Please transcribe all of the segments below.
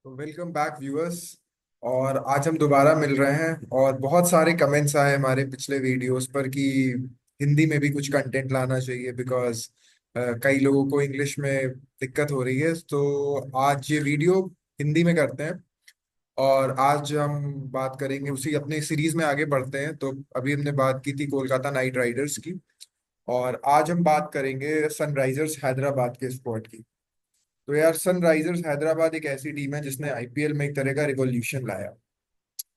Welcome back viewers. और आज हम दोबारा मिल रहे हैं और बहुत सारे कमेंट्स आए हमारे पिछले वीडियोस पर कि हिंदी में भी कुछ कंटेंट लाना चाहिए बिकॉज कई लोगों को इंग्लिश में दिक्कत हो रही है। तो आज ये वीडियो हिंदी में करते हैं और आज हम बात करेंगे उसी अपने सीरीज में आगे बढ़ते हैं। तो अभी हमने बात की थी कोलकाता नाइट राइडर्स की और आज हम बात करेंगे सनराइजर्स हैदराबाद के स्क्वाड की। तो यार सनराइजर्स हैदराबाद एक ऐसी टीम है जिसने आईपीएल में एक तरह का रिवॉल्यूशन लाया।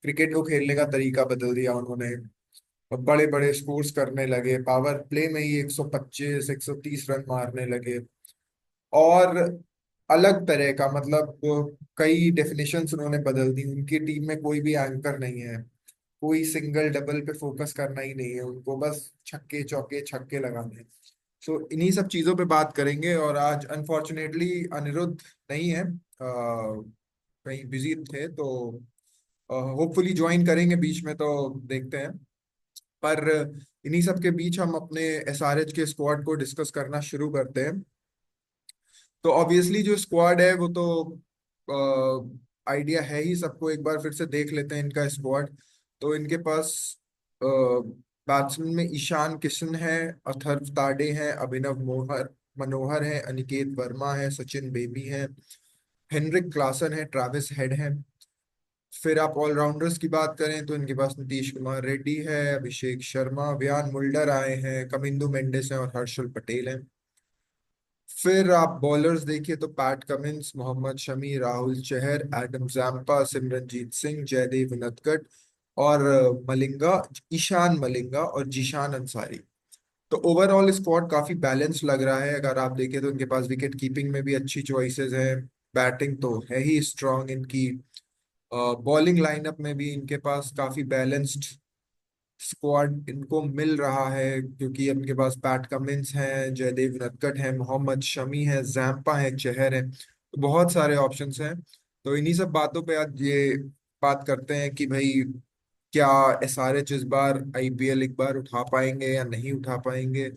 क्रिकेट को खेलने का तरीका बदल दिया उन्होंने। बड़े बड़े स्कोर्स करने लगे, पावर प्ले में ही 125 130 रन मारने लगे। और अलग तरह का मतलब कई डेफिनेशंस उन्होंने बदल दी। उनकी टीम में कोई भी एंकर नहीं है, कोई सिंगल डबल पे फोकस करना ही नहीं है उनको, बस छक्के चौके छक्के लगाने हैं। सो इन्हीं सब चीजों पे बात करेंगे। और आज अनफॉर्चुनेटली अनिरुद्ध नहीं है, कहीं बिजी थे तो होपफुली ज्वाइन करेंगे बीच में, तो देखते हैं। पर इन्हीं सब के बीच हम अपने एसआरएच के स्क्वाड को डिस्कस करना शुरू करते हैं। तो ऑब्वियसली जो स्क्वाड है वो तो आइडिया है ही सबको। एक बार फिर से देख लेते हैं इनका स्क्वाड। तो इनके पास बैट्समैन में ईशान किशन है, अथर्व ताड़े हैं, अभिनव मोहर मनोहर है, अनिकेत वर्मा है, सचिन बेबी है, हेनरिक क्लासन है, ट्रेविस हेड है। फिर आप ऑलराउंडर्स की बात करें तो इनके पास नीतीश कुमार रेड्डी है, अभिषेक शर्मा, व्यान मुल्डर आए हैं, कमिंदु मेंडिस हैं और हर्षल पटेल हैं। फिर आप बॉलर्स देखिए तो Pat Cummins, Mohammed Shami, Rahul Chahar, Adam Zampa, Simranjeet Singh, Jaydev Unadkat और मलिंगा, ईशान मलिंगा और जीशान अंसारी। तो ओवरऑल स्क्वाड काफी बैलेंस लग रहा है। अगर आप देखें तो इनके पास विकेट कीपिंग में भी अच्छी चॉइसेस हैं, बैटिंग तो है ही स्ट्रांग इनकी, बॉलिंग लाइनअप में भी इनके पास काफी बैलेंस्ड स्क्वाड इनको मिल रहा है। क्योंकि इनके पास पैट कमिंस हैं, जयदेव उनदकट हैं, मोहम्मद शमी है, जैम्पा है, चहर है, तो बहुत सारे ऑप्शंस हैं। तो इन्हीं सब बातों पे आज ये बात करते हैं कि भाई क्या एसआरएच इस बार आईपीएल एक बार उठा पाएंगे या नहीं उठा पाएंगे।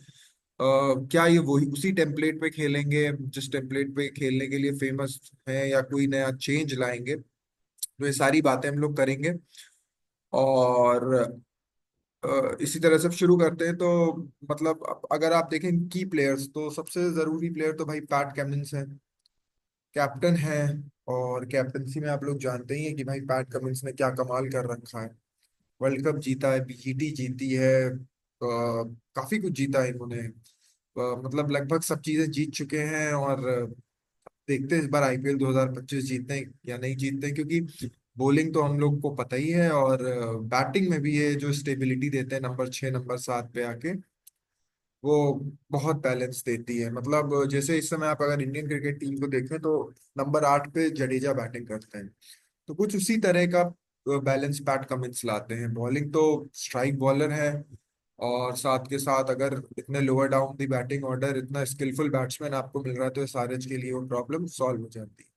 क्या ये वही उसी टेम्पलेट पे खेलेंगे जिस टेम्पलेट पे खेलने के लिए फेमस है, या कोई नया चेंज लाएंगे। तो ये सारी बातें हम लोग करेंगे। और इसी तरह से शुरू करते हैं। तो मतलब अगर आप देखें की प्लेयर्स तो सबसे जरूरी प्लेयर तो भाई पैट कमिंस है, कैप्टन है। और कैप्टनसी में आप लोग जानते ही हैं कि भाई पैट कमिंस ने क्या कमाल कर रखा है। वर्ल्ड कप जीता है, बीजीटी जीती है, काफी कुछ जीता है इन्होंने। मतलब लगभग सब चीजें जीत चुके हैं। और देखते हैं इस बार आईपीएल 2025 जीतते हैं या नहीं जीतते हैं, क्योंकि बॉलिंग तो हम लोग को पता ही है और बैटिंग में भी ये जो स्टेबिलिटी देते हैं नंबर 6 नंबर 7 पे आके, वो बहुत बैलेंस देती है। मतलब जैसे इस समय आप अगर इंडियन क्रिकेट टीम को देखें तो नंबर 8 पे जडेजा बैटिंग करते हैं। तो कुछ उसी तरह का बैलेंस पैट कमिंस लाते हैं। बॉलिंग तो स्ट्राइक बॉलर है, और साथ के साथ अगर इतने lower down the batting order इतना स्किलफुल बैट्समैन आपको मिल रहा है तो एसआरएच के लिए वो प्रॉब्लम सॉल्व हो जाती है।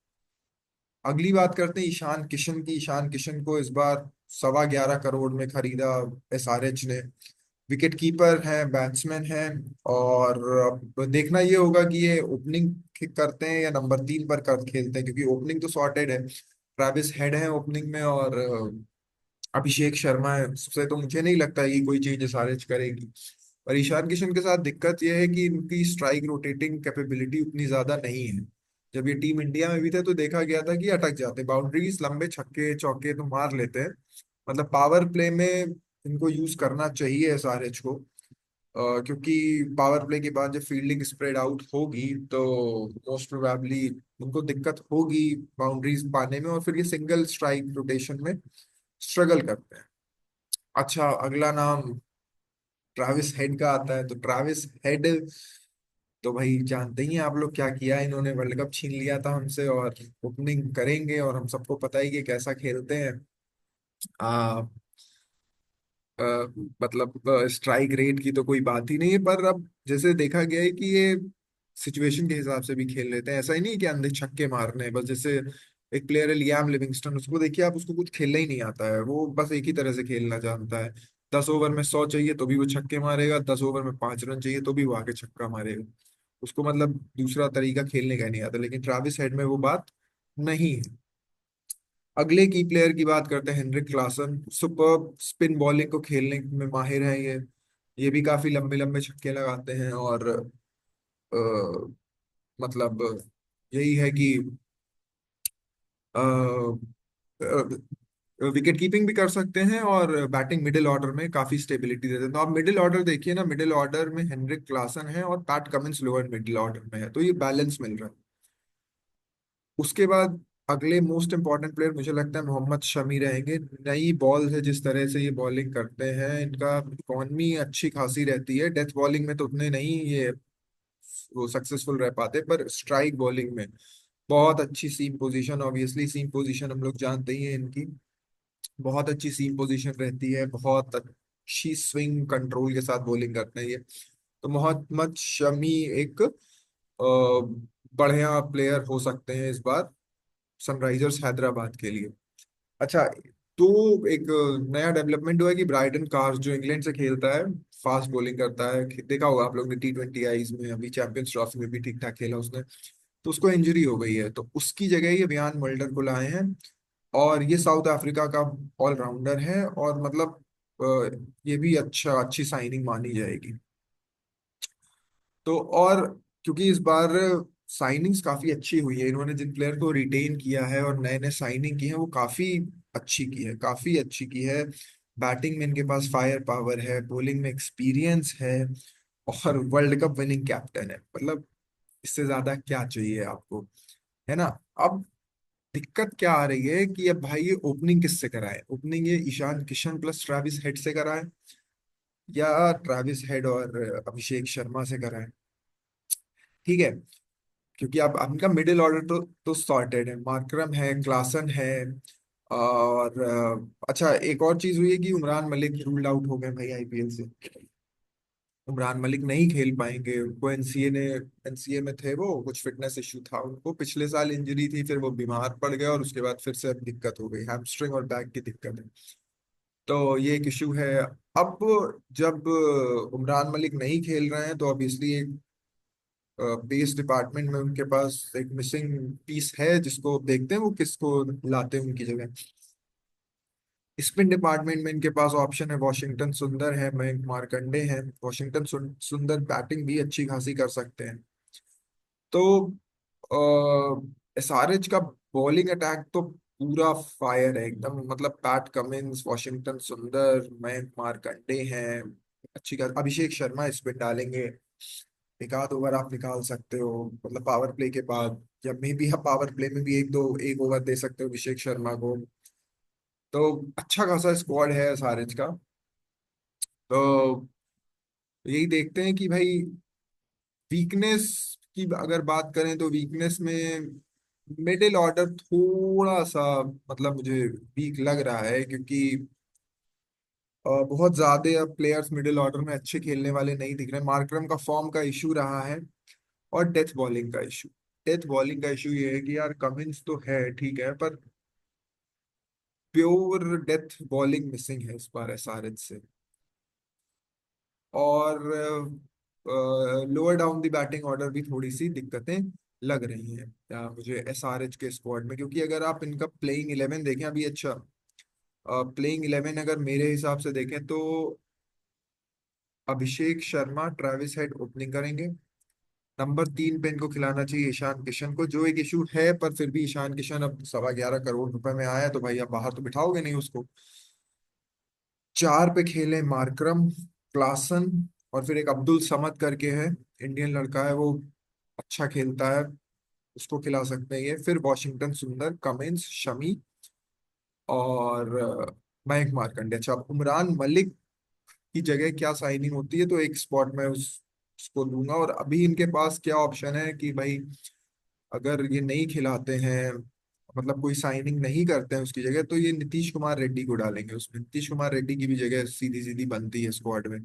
अगली बात करते हैं ईशान किशन की। ईशान किशन को इस बार 11.25 करोड़ में खरीदा एसआरएच ने। विकेट कीपर हैं, बैट्समैन हैं। और अब देखना ये होगा कि ये ओपनिंग करते हैं या नंबर 3 पर कर खेलते हैं, क्योंकि ओपनिंग तो सॉर्टेड है। ट्रेविस हेड है ओपनिंग में और अभिषेक शर्मा है। उससे तो मुझे नहीं लगता है कि कोई चेंज एसआरएच करेगी। पर ईशान किशन के साथ दिक्कत यह है कि इनकी स्ट्राइक रोटेटिंग कैपेबिलिटी उतनी ज्यादा नहीं है। जब ये टीम इंडिया में भी थे तो देखा गया था कि अटक जाते, बाउंड्रीज लंबे छक्के चौके तो मार लेते हैं। मतलब पावर प्ले में इनको यूज करना चाहिए एसआरएच को। क्योंकि पावर प्ले के बाद जब फील्डिंग स्प्रेड आउट होगी तो मोस्ट प्रोबेबली उनको दिक्कत होगी बाउंड्रीज पाने में, और फिर ये सिंगल स्ट्राइक रोटेशन में स्ट्रगल करते हैं। अच्छा, अगला नाम ट्रैविस हेड का आता है। तो ट्रैविस हेड तो भाई जानते ही हैं आप लोग क्या किया है इन्होंने, वर्ल्ड कप छीन लिया था हमसे और ओपनिंग करेंगे और हम सबको पता ही कि कैसा खेलते हैं। आ, आ, मतलब स्ट्राइक रेट की तो कोई बात ही नहीं है। पर अब जैसे देखा गया है कि ये सिचुएशन के हिसाब से भी खेल लेते हैं। ऐसा ही नहीं कि अंधे छक्के मारने हैं बस। जैसे एक प्लेयर है लियाम लिविंगस्टन, उसको देखिए आप, उसको कुछ खेलना ही नहीं आता है, वो बस एक ही तरह से खेलना जानता है। 10 ओवर में 100 चाहिए तो भी वो छक्के मारेगा, 10 ओवर में 5 रन चाहिए तो भी वो आके छक्का मारेगा। उसको मतलब दूसरा तरीका खेलने का नहीं आता। लेकिन ट्रैविस हेड में वो बात नहीं है। अगले की प्लेयर की बात करते हैं, Heinrich Klaasen. Super spin bowling को खेलने में माहिर है ये भी काफी लंबे लंबे छक्के लगाते हैं। और मतलब यही है कि विकेट कीपिंग भी कर सकते हैं, और बैटिंग मिडिल ऑर्डर में काफी स्टेबिलिटी देते हैं। तो आप मिडिल ऑर्डर देखिए ना, मिडिल ऑर्डर में हेनरिक क्लासन है और PAT Cummins lower middle order में है, तो ये बैलेंस मिल रहा है। उसके बाद अगले मोस्ट इंपॉर्टेंट प्लेयर मुझे लगता है मोहम्मद शमी रहेंगे। नई बॉल है, जिस तरह से ये बॉलिंग करते हैं, इनका इकॉनमी अच्छी खासी रहती है। डेथ बॉलिंग में तो उतने नहीं ये वो सक्सेसफुल रह पाते, पर स्ट्राइक बॉलिंग में बहुत अच्छी सीम पोजीशन। ऑब्वियसली सीम पोजीशन हम लोग जानते ही हैं इनकी, बहुत अच्छी सीम पोजीशन रहती है, बहुत अच्छी स्विंग कंट्रोल के साथ बॉलिंग करते हैं ये। तो मोहम्मद शमी एक बढ़िया प्लेयर हो सकते हैं इस बार सनराइजर्स हैदराबाद के लिए। अच्छा, तो एक नया डेवलपमेंट हुआ है कि ब्राइटन कार्स जो इंग्लैंड से खेलता है, फास्ट बॉलिंग करता है, देखा होगा आप लोग ने T20 आईज में, अभी चैंपियंस ट्रॉफी में भी ठीक ठाक खेला उसने। तो उसको इंजरी हो गई है, तो उसकी जगह ये बियान मल्डर को लाए हैं। और ये साउथ अफ्रीका का ऑलराउंडर है, और मतलब ये भी अच्छी साइनिंग मानी जाएगी। तो और क्योंकि इस बार साइनिंग्स काफी अच्छी हुई है, इन्होंने जिन प्लेयर को रिटेन किया है और नए नए साइनिंग की है वो काफी अच्छी की है, काफी अच्छी की है। बैटिंग में इनके पास फायर पावर है, बॉलिंग में एक्सपीरियंस है, और वर्ल्ड कप विनिंग कैप्टन है। मतलब इससे ज्यादा क्या चाहिए आपको, है ना। अब दिक्कत क्या आ रही है कि अब भाई ये ओपनिंग किससे कराए? ओपनिंग ये Ishan Kishan plus Travis Head से कराए, या ट्रेविस हेड और अभिषेक शर्मा से कराए? ठीक है, क्योंकि आप आपका मिडिल ऑर्डर तो सॉर्टेड है, मार्करम है, क्लासन है। और अच्छा, एक और चीज हुई है कि उमरान मलिक रूल्ड आउट हो गए भाई आईपीएल से। उमरान मलिक नहीं खेल पाएंगे, उनको एनसीए ने, एनसीए में थे वो, कुछ फिटनेस इशू था उनको, पिछले साल इंजरी थी, फिर वो बीमार पड़ गए और उसके बाद फिर से अब दिक्कत हो गई, हैमस्ट्रिंग और बैक की दिक्कत है। तो ये एक इशू है। अब जब उमरान मलिक नहीं खेल रहे हैं, तो ऑब्वियसली एक पेस डिपार्टमेंट में उनके पास एक मिसिंग पीस है, जिसको देखते हैं वो किसको लाते हैं उनकी जगह। स्पिन डिपार्टमेंट में इनके पास ऑप्शन है, वॉशिंगटन सुंदर है, मयंक मार्कंडे हैं। वॉशिंगटन सुंदर बैटिंग भी अच्छी खासी कर सकते हैं। तो एसआरएच का बॉलिंग अटैक तो पूरा फायर है एकदम, मतलब पैट कमिंस, वॉशिंगटन सुंदर, मयंक मार्कंडे हैं। अच्छी खास अभिषेक शर्मा इस पे डालेंगे, एक आध ओवर आप निकाल सकते हो, मतलब पावर प्ले के बाद, या मे भी आप पावर प्ले में भी एक ओवर दे सकते हो अभिषेक शर्मा को। तो अच्छा खासा स्क्वाड है एसआरएच का। तो यही देखते हैं कि भाई वीकनेस की अगर बात करें, तो वीकनेस में मिडिल ऑर्डर थोड़ा सा मतलब मुझे वीक लग रहा है, क्योंकि बहुत ज्यादा प्लेयर्स मिडिल ऑर्डर में अच्छे खेलने वाले नहीं दिख रहे। मार्करम का फॉर्म का इशू रहा है, और डेथ बॉलिंग का इशू। डेथ बॉलिंग का इशू ये है कि यार कमिंस तो है ठीक है, पर प्योर डेथ बॉलिंग मिसिंग है इस बार एसआरएच से। और lower down the batting order भी थोड़ी सी दिक्कतें लग रही हैं मुझे एसआरएच के स्क्वाड में, क्योंकि अगर आप इनका प्लेइंग 11 देखें अभी, अच्छा प्लेइंग 11 अगर मेरे हिसाब से देखें, तो Abhishek Sharma Travis head opening करेंगे। नंबर 3 पे इनको खिलाना चाहिए ईशान किशन को, जो एक इशू है, पर फिर भी ईशान किशन अब 11.25 करोड़ में आया है, तो भाई आप बाहर तो बिठाओगे नहीं उसको। 4 पे खेले मार्करम, क्लासन, और फिर एक अब्दुल समद करके है, इंडियन लड़का है वो, अच्छा खेलता है, उसको खिला सकते हैं ये। फिर वॉशिंगटन सुंदर, कमिंस, शमी, और मयंक मार्कंडे। अच्छा, अब उमरान मलिक की जगह क्या साइनिंग होती है, तो एक स्पॉट में उसको लूंगा। और अभी इनके पास क्या ऑप्शन है कि भाई अगर ये नहीं खिलाते हैं, मतलब कोई साइनिंग नहीं करते हैं उसकी जगह, तो ये नीतीश कुमार रेड्डी को डालेंगे उसमें। नीतीश कुमार रेड्डी की भी जगह सीधी सीधी बनती है स्क्वाड में।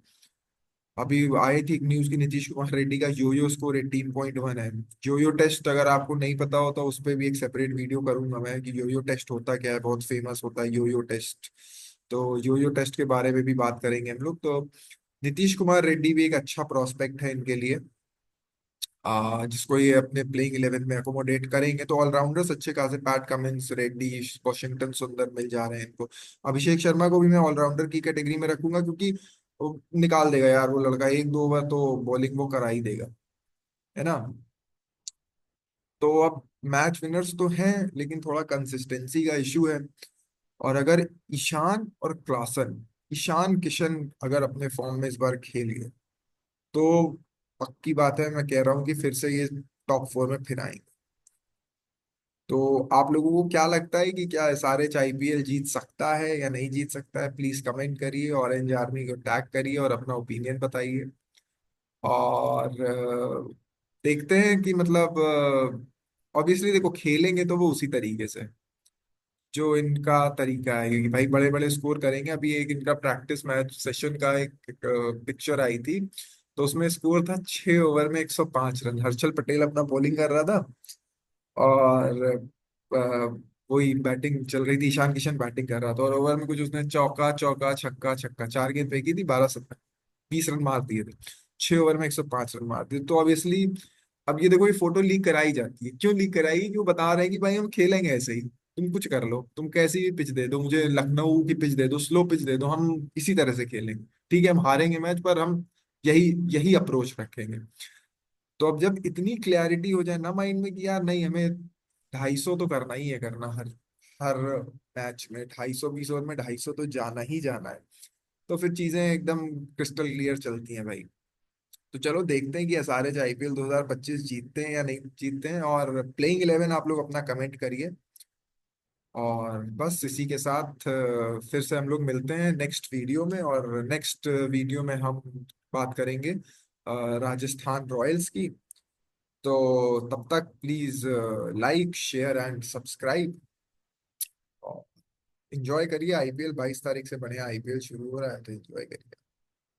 अभी आई थी एक न्यूज की नीतीश कुमार रेड्डी का योयो स्कोर 18.1 है। योयो टेस्ट अगर आपको नहीं पता हो तो उस पर भी एक सेपरेट वीडियो करूंगा मैं, कि योयो टेस्ट होता क्या है, बहुत फेमस होता है योयो टेस्ट। तो योयो टेस्ट के बारे में भी बात करेंगे हम लोग। तो नीतीश कुमार रेड्डी भी एक अच्छा प्रोस्पेक्ट है इनके लिए। जिसको ये अपने प्लेइंग 11 में अकोमोडेट करेंगे, तो ऑलराउंडर्स अच्छे खासे, पैट कमिंस, रेड्डी, वॉशिंगटन सुंदर मिल जा रहे हैं इनको। अभिषेक शर्मा को भी मैं ऑलराउंडर की कैटेगरी में रखूंगा, क्योंकि वो निकाल देगा यार, वो लड़का एक दो ओवर तो बॉलिंग वो करा ही देगा, है ना। तो अब मैच विनर्स तो हैं, लेकिन थोड़ा कंसिस्टेंसी का इशू है। और अगर ईशान और क्लासन, ईशान किशन अगर अपने फॉर्म में इस बार खेल गए, तो पक्की बात है, मैं कह रहा हूँ कि फिर से ये टॉप 4 में फिर आएंगे। तो आप लोगों को क्या लगता है कि क्या एसआरएच आईपीएल जीत सकता है या नहीं जीत सकता है? प्लीज कमेंट करिए, ऑरेंज आर्मी को टैग करिए और अपना ओपिनियन बताइए। और देखते हैं कि मतलब, ऑब्वियसली देखो, खेलेंगे तो वो उसी तरीके से जो इनका तरीका है, क्योंकि भाई बड़े बड़े स्कोर करेंगे। अभी एक इनका प्रैक्टिस मैच सेशन का एक पिक्चर आई थी, तो उसमें स्कोर था 6 ओवर में 105 रन। हर्षल पटेल अपना बॉलिंग कर रहा था, और वही बैटिंग चल रही थी, ईशान किशन बैटिंग कर रहा था, और ओवर में कुछ उसने चौका चौका छक्का छक्का 4 गेंद फेंकी थी, 20 रन मार दिए थे। 6 ओवर में 105 रन मार दिए। तो ऑब्वियसली अब ये देखो, ये फोटो लीक कराई जाती है, क्यों लीक कराई? क्यों बता रहे हैं कि भाई हम खेलेंगे ऐसे ही, तुम कुछ कर लो, तुम कैसी भी पिच दे दो, मुझे लखनऊ की पिच दे दो, स्लो पिच दे दो, हम इसी तरह से खेलेंगे। ठीक है, हम हारेंगे मैच, पर हम यही यही अप्रोच रखेंगे। तो अब जब इतनी क्लैरिटी हो जाए ना माइंड में कि यार नहीं, हमें 250 तो करना ही है, करना हर हर मैच में 250, 20 ओवर में 250 तो जाना ही जाना है। तो फिर चीजें एकदम क्रिस्टल क्लियर चलती हैं भाई। तो चलो देखते हैं कि एसआरएच आईपीएल 2025 जीतते हैं या नहीं जीतते हैं। और प्लेइंग 11 आप लोग अपना कमेंट करिए। और बस इसी के साथ फिर से हम लोग मिलते हैं नेक्स्ट वीडियो में। और नेक्स्ट वीडियो में हम बात करेंगे राजस्थान रॉयल्स की। तो तब तक please like share and subscribe. Enjoy करिए आईपीएल, 22 तारीख से बढ़िया आईपीएल शुरू हो रहा है, तो एंजॉय करिए।